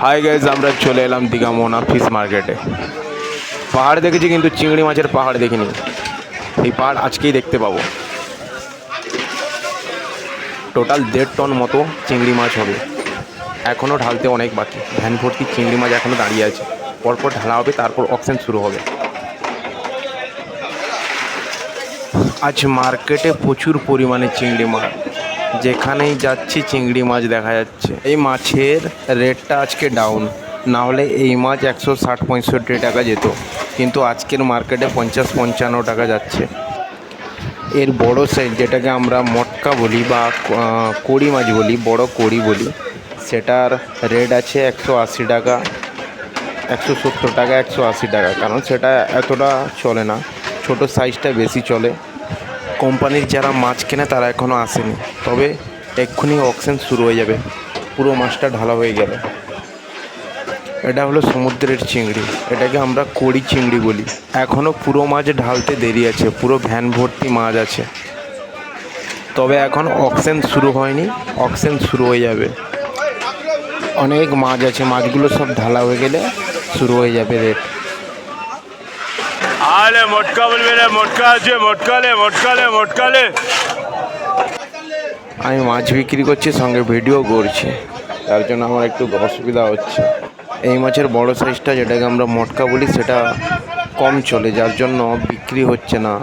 Hi guys, আমরা চলে এলাম দীঘা মোহনা ফিশ মার্কেটে। পাহাড় দেখেছি কিন্তু চিংড়ি মাছের পাহাড় দেখিনি। এই পাহাড় আজকেই দেখতে পাবো। টোটাল 1.5 টন মতো চিংড়ি মাছ হবে। এখনও ঢালতে অনেক বাকি। ভ্যান ভর্তি চিংড়ি মাছ এখনও দাঁড়িয়ে আছে। পরপর ঢালা হবে, তারপর অকশন শুরু হবে। আজ মার্কেটে প্রচুর পরিমাণে চিংড়ি মাছ, যেখানেই যাচ্ছি চিংড়ি মাছ দেখা যাচ্ছে। এই মাছের রেটটা আজকে ডাউন, না হলে এই মাছ 160-165 টাকা যেত, কিন্তু আজকের মার্কেটে 50-55 টাকা যাচ্ছে। এর বড় সাইজ, যেটাকে আমরা মটকা বলি বা কড়ি মাছ বলি, বড় কড়ি বলি, সেটার রেট আছে 180 টাকা, 170 টাকা, 180 টাকা। কারণ সেটা এতটা চলে না, ছোট সাইজটা বেশি চলে। কোম্পানির যারা মাছ কেনে তারা এখনও আসেনি, তবে এক্ষুনি অকশন শুরু হয়ে যাবে পুরো মাছটা ঢালা হয়ে গেলে। এটা হলো সমুদ্রের চিংড়ি, এটাকে আমরা কড়ি চিংড়ি বলি। এখনও পুরো মাছ ঢালতে দেরি আছে, পুরো ভ্যান ভর্তি মাছ আছে, তবে এখন অকশন শুরু হয়নি, অকশন শুরু হয়ে যাবে। অনেক মাছ আছে, মাছগুলো সব ঢালা হয়ে গেলে শুরু হয়ে যাবে রেট। আলে মোটকা বলবে না, মোটকা আছে, মোটকালে মোটকালে মোটকালে। আমি মাছ বিক্রি করছি, সঙ্গে ভিডিও করছি, তার জন্য আমার একটু অসুবিধা হচ্ছে। এই মাছের বড় সাইজটা, যেটাকে আমরা মটকা বলি, সেটা কম চলে, যার জন্য বিক্রি হচ্ছে না,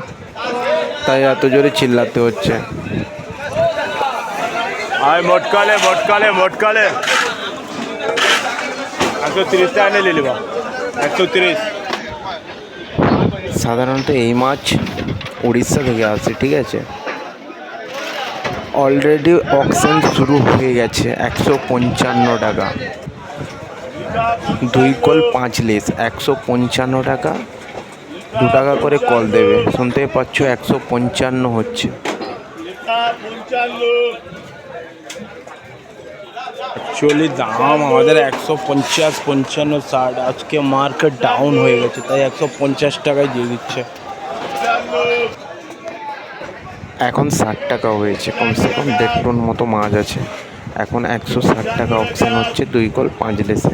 তাই এত জোরে চিল্লাতে হচ্ছে। আয় মোটকালে মোটকালে মোটকালে। 130 টাকা নিয়ে নিবা, 130। সাধারণত এই মাছ উড়িষ্যা থেকে আসে, ঠিক আছে। অলরেডি অকশন শুরু হয়ে গেছে। 155 টাকা, 2 কল 5 লেস, 155 টাকা। 2 টাকা করে কল দেবে, শুনতে পাচ্ছ, 155 হচ্ছে। অ্যাকচুয়ালি দাম আমাদের 150, 55, 60। আজকে মার্কেট ডাউন হয়ে গেছে, তাই 150 টাকায় দিয়ে দিচ্ছে। এখন 60 টাকা হয়েছে, কমসে কম 1.5 টন মতো মাছ আছে। এখন 160 টাকা অকশন হচ্ছে 2 কল 5 লেসে।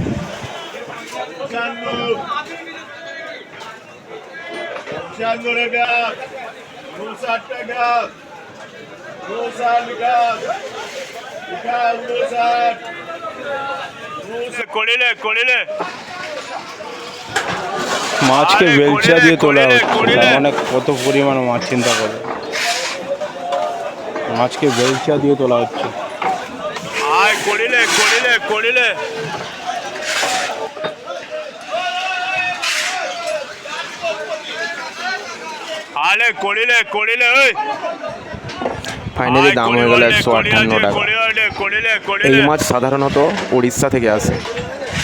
মাছকে বেলচা দিয়ে তোলা হচ্ছে, মানে কত পরিমাণ মাছ চিন্তা করে। মাছকে বেলচা দিয়ে তোলা হচ্ছে। আয় করিলে করিলে করিলে। আলে করিলে করিলে। ওই ফাইনালি দাম হয়ে গেল 158 টাকা। এই মাছ সাধারণত উড়িষ্যা থেকে আসে।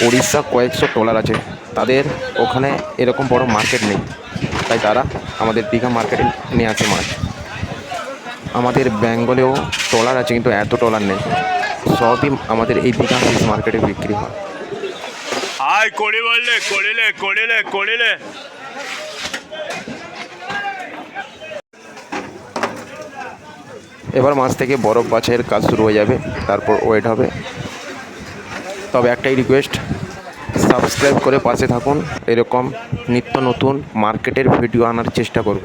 উড়িষ্যা কয়েকশো ট্রলার আছে, তাদের ওখানে এরকম বড় মার্কেট নেই, তাই তারা আমাদের দীঘা মার্কেটে নিয়ে আসে মাছ। আমাদের বেঙ্গলেও ট্রলার আছে, কিন্তু এত ট্রলার নেই, সবই আমাদের এই দীঘা ফিশ মার্কেটে বিক্রি হয়। আয় করি বললে করিলে করিলে করিলে। এবার মাছ থেকে বরফ বাছাইয়ের কাজ শুরু হয়ে যাবে, তারপর ওয়েট হবে। তবে একটাই রিকোয়েস্ট, সাবস্ক্রাইব করে পাশে থাকুন। এরকম নিত্য নতুন মার্কেটের ভিডিও আনার চেষ্টা করব।